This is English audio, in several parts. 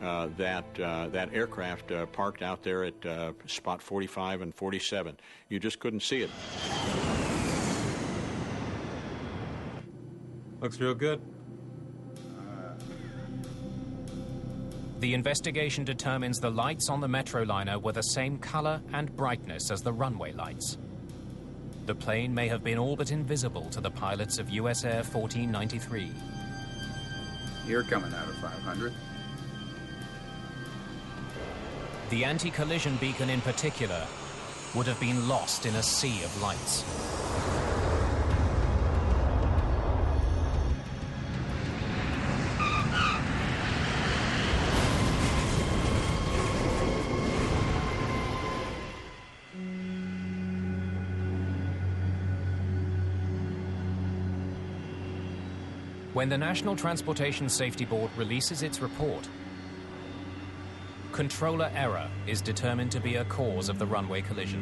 that aircraft parked out there at spot 45 and 47. You just couldn't see it. Looks real good. The investigation determines the lights on the Metroliner were the same color and brightness as the runway lights. The plane may have been all but invisible to the pilots of US Air 1493. You're coming out of 500. The anti-collision beacon in particular would have been lost in a sea of lights. When the National Transportation Safety Board releases its report, controller error is determined to be a cause of the runway collision.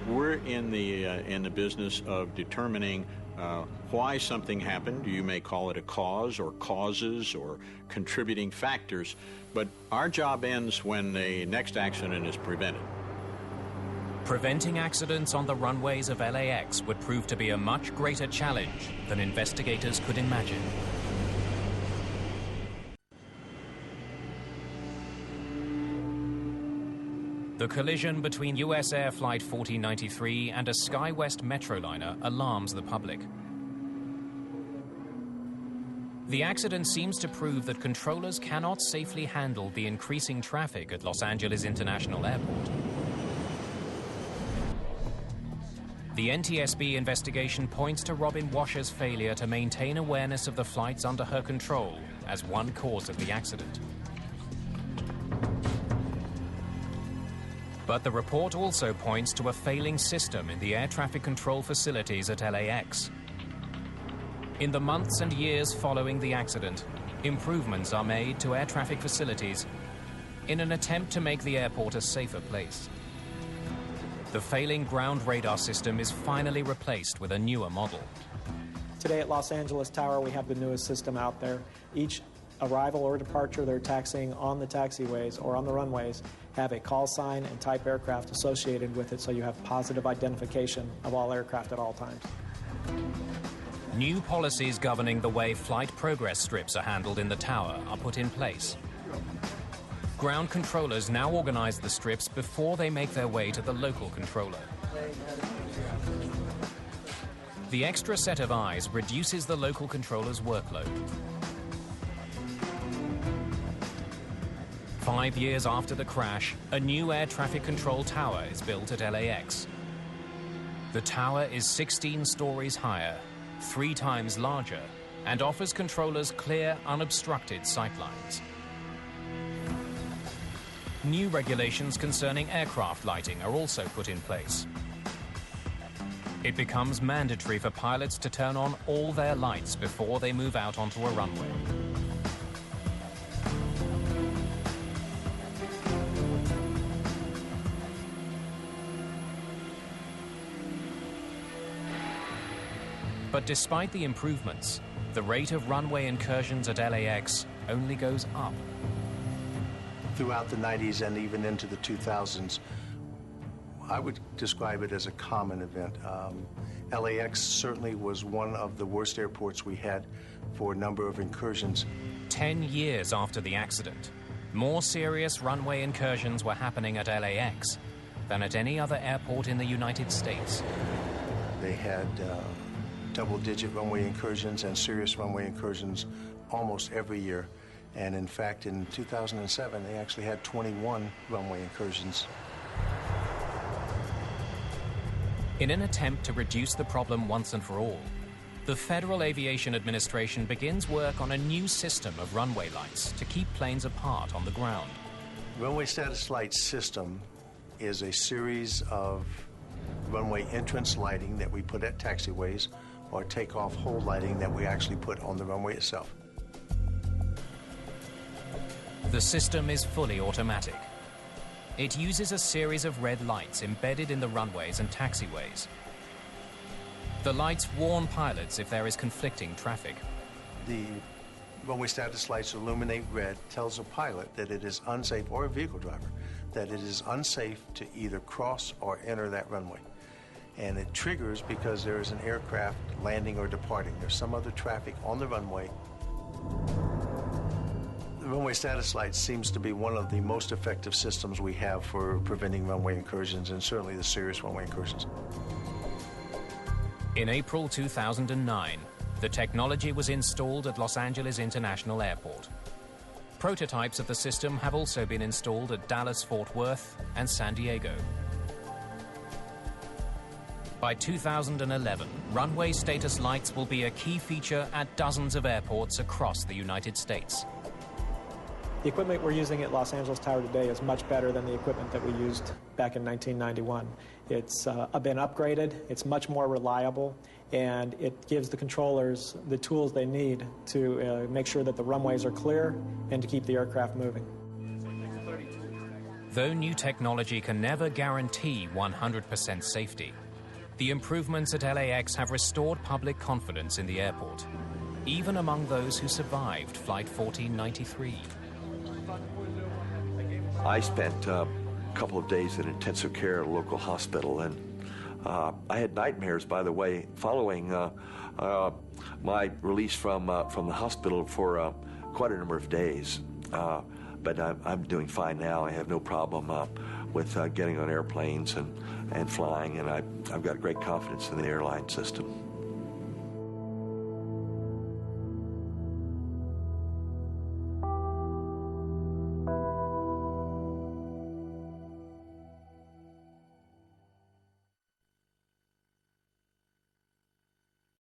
We're in the business of determining why something happened. You may call it a cause or causes or contributing factors, but our job ends when the next accident is prevented. Preventing accidents on the runways of LAX would prove to be a much greater challenge than investigators could imagine. The collision between US Air Flight 1493 and a SkyWest Metroliner alarms the public. The accident seems to prove that controllers cannot safely handle the increasing traffic at Los Angeles International Airport. The NTSB investigation points to Robin Washer's failure to maintain awareness of the flights under her control as one cause of the accident. But the report also points to a failing system in the air traffic control facilities at LAX. In the months and years following the accident, improvements are made to air traffic facilities in an attempt to make the airport a safer place. The failing ground radar system is finally replaced with a newer model. Today at Los Angeles Tower, we have the newest system out there. Each arrival or departure they're taxiing on the taxiways or on the runways have a call sign and type aircraft associated with it, so you have positive identification of all aircraft at all times. New policies governing the way flight progress strips are handled in the tower are put in place. Ground controllers now organize the strips before they make their way to the local controller. The extra set of eyes reduces the local controller's workload. 5 years after the crash, a new air traffic control tower is built at LAX. The tower is 16 stories higher, 3 times larger, and offers controllers clear, unobstructed sightlines. New regulations concerning aircraft lighting are also put in place. It becomes mandatory for pilots to turn on all their lights before they move out onto a runway. But despite the improvements, the rate of runway incursions at LAX only goes up. Throughout the 90s and even into the 2000s, I would describe it as a common event. LAX certainly was one of the worst airports we had for a number of incursions. 10 years after the accident, more serious runway incursions were happening at LAX than at any other airport in the United States. They had double-digit runway incursions and serious runway incursions almost every year. And in fact, in 2007, they actually had 21 runway incursions. In an attempt to reduce the problem once and for all, the Federal Aviation Administration begins work on a new system of runway lights to keep planes apart on the ground. Runway status light system is a series of runway entrance lighting that we put at taxiways or takeoff hold lighting that we actually put on the runway itself. The system is fully automatic. It uses a series of red lights embedded in the runways and taxiways. The lights warn pilots if there is conflicting traffic. The runway status lights illuminate red, tells a pilot that it is unsafe, or a vehicle driver, that it is unsafe to either cross or enter that runway. And it triggers because there is an aircraft landing or departing. There's some other traffic on the runway. The runway status light seems to be one of the most effective systems we have for preventing runway incursions, and certainly the serious runway incursions. In April 2009, the technology was installed at Los Angeles International Airport. Prototypes of the system have also been installed at Dallas-Fort Worth and San Diego. By 2011, runway status lights will be a key feature at dozens of airports across the United States. The equipment we're using at Los Angeles Tower today is much better than the equipment that we used back in 1991. It's been upgraded, it's much more reliable, and it gives the controllers the tools they need to make sure that the runways are clear and to keep the aircraft moving. Though new technology can never guarantee 100% safety, the improvements at LAX have restored public confidence in the airport, even among those who survived Flight 1493. I spent a couple of days in intensive care at a local hospital, and I had nightmares, by the way, following my release from the hospital for quite a number of days. But I'm doing fine now. I have no problem with getting on airplanes and flying, and I've got great confidence in the airline system.